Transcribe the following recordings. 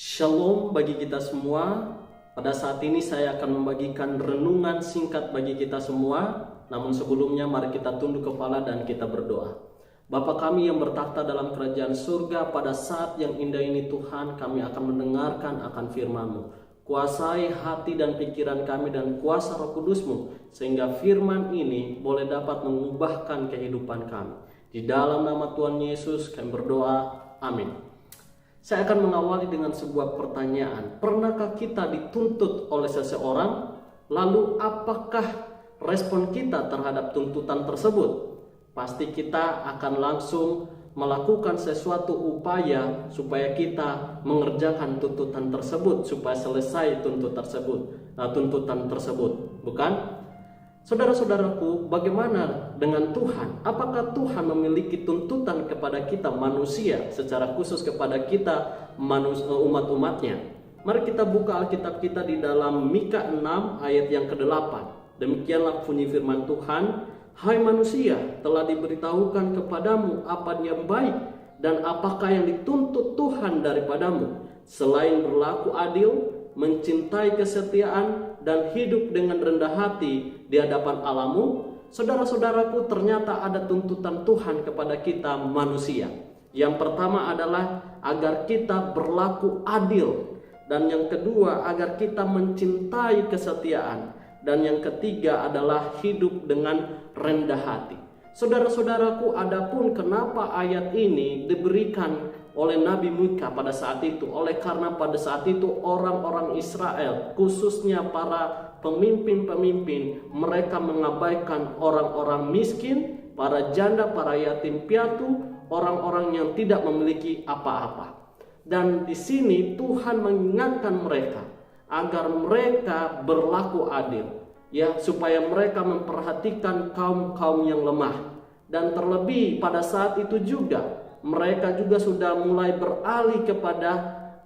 Shalom bagi kita semua. Pada saat ini saya akan membagikan renungan singkat bagi kita semua. Namun sebelumnya mari kita tunduk kepala dan kita berdoa. Bapa kami yang bertakhta dalam kerajaan surga, pada saat yang indah ini Tuhan, kami akan mendengarkan akan firman-Mu. Kuasai hati dan pikiran kami dan kuasa Roh Kudus-Mu, sehingga firman ini boleh dapat mengubahkan kehidupan kami. Di dalam nama Tuhan Yesus kami berdoa. Amin. Saya akan mengawali dengan sebuah pertanyaan. Pernahkah kita dituntut oleh seseorang? Lalu apakah respon kita terhadap tuntutan tersebut? Pasti kita akan langsung melakukan sesuatu upaya supaya kita mengerjakan tuntutan tersebut, supaya selesai tuntutan tersebut, bukan? Saudara-saudaraku, bagaimana dengan Tuhan? Apakah Tuhan memiliki tuntutan kepada kita manusia, secara khusus kepada kita umat-umatnya? Mari kita buka Alkitab kita di dalam Mika 6 ayat yang ke-8. Demikianlah bunyi firman Tuhan, "Hai manusia, telah diberitahukan kepadamu apa yang baik dan apakah yang dituntut Tuhan daripadamu, selain berlaku adil, mencintai kesetiaan, dan hidup dengan rendah hati di hadapan Allahmu." Saudara-saudaraku, ternyata ada tuntutan Tuhan kepada kita manusia. Yang pertama adalah agar kita berlaku adil, dan yang kedua agar kita mencintai kesetiaan, dan yang ketiga adalah hidup dengan rendah hati. Saudara-saudaraku, adapun kenapa ayat ini diberikan oleh Nabi Mika pada saat itu, oleh karena pada saat itu orang-orang Israel, khususnya para pemimpin-pemimpin, mereka mengabaikan orang-orang miskin, para janda, para yatim piatu, orang-orang yang tidak memiliki apa-apa. Dan di sini Tuhan mengingatkan mereka agar mereka berlaku adil, ya, supaya mereka memperhatikan kaum-kaum yang lemah. Dan terlebih pada saat itu juga mereka juga sudah mulai beralih kepada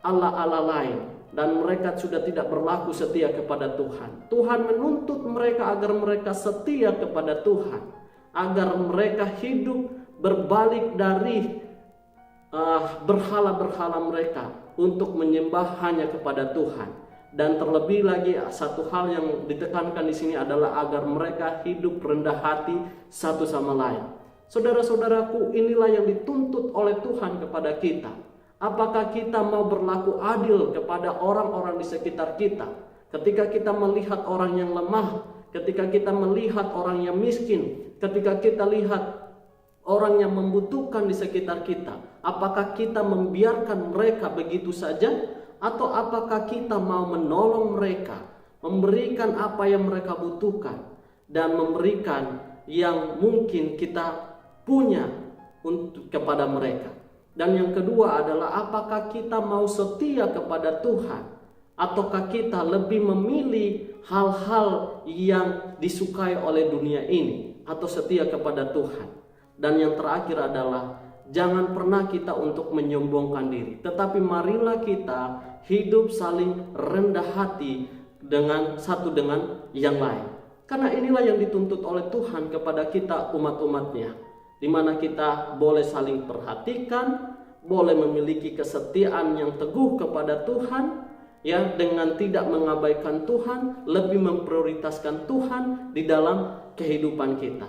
Allah-Allah lain, dan mereka sudah tidak berlaku setia kepada Tuhan. Tuhan menuntut mereka agar mereka setia kepada Tuhan, agar mereka hidup berbalik dari berhala-berhala mereka untuk menyembah hanya kepada Tuhan. Dan terlebih lagi satu hal yang ditekankan di sini adalah agar mereka hidup rendah hati satu sama lain. Saudara-saudaraku, inilah yang dituntut oleh Tuhan kepada kita. Apakah kita mau berlaku adil kepada orang-orang di sekitar kita? Ketika kita melihat orang yang lemah, ketika kita melihat orang yang miskin, ketika kita lihat orang yang membutuhkan di sekitar kita, apakah kita membiarkan mereka begitu saja? Atau apakah kita mau menolong mereka, memberikan apa yang mereka butuhkan, dan memberikan yang mungkin kita punya untuk kepada mereka? Dan yang kedua adalah apakah kita mau setia kepada Tuhan, ataukah kita lebih memilih hal-hal yang disukai oleh dunia ini, atau setia kepada Tuhan? Dan yang terakhir adalah jangan pernah kita untuk menyombongkan diri, tetapi marilah kita hidup saling rendah hati dengan satu dengan yang lain. Karena inilah yang dituntut oleh Tuhan kepada kita umat-umatnya, di mana kita boleh saling perhatikan, boleh memiliki kesetiaan yang teguh kepada Tuhan, ya, dengan tidak mengabaikan Tuhan, lebih memprioritaskan Tuhan di dalam kehidupan kita.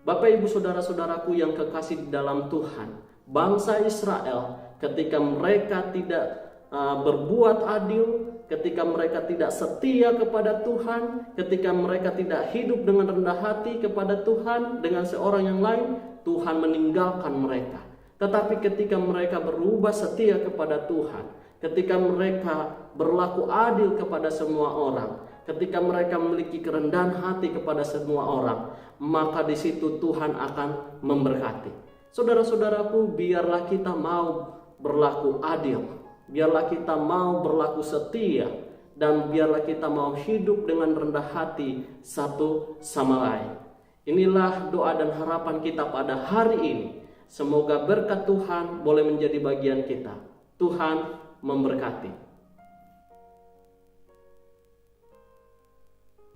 Bapak, Ibu, saudara-saudaraku yang kekasih di dalam Tuhan, bangsa Israel ketika mereka tidak berbuat adil, ketika mereka tidak setia kepada Tuhan, ketika mereka tidak hidup dengan rendah hati kepada Tuhan dengan seorang yang lain, Tuhan meninggalkan mereka. Tetapi ketika mereka berubah setia kepada Tuhan, ketika mereka berlaku adil kepada semua orang, ketika mereka memiliki kerendahan hati kepada semua orang, maka di situ Tuhan akan memberkati. Saudara-saudaraku, biarlah kita mau berlaku adil, biarlah kita mau berlaku setia, dan biarlah kita mau hidup dengan rendah hati satu sama lain. Inilah doa dan harapan kita pada hari ini. Semoga berkat Tuhan boleh menjadi bagian kita. Tuhan memberkati.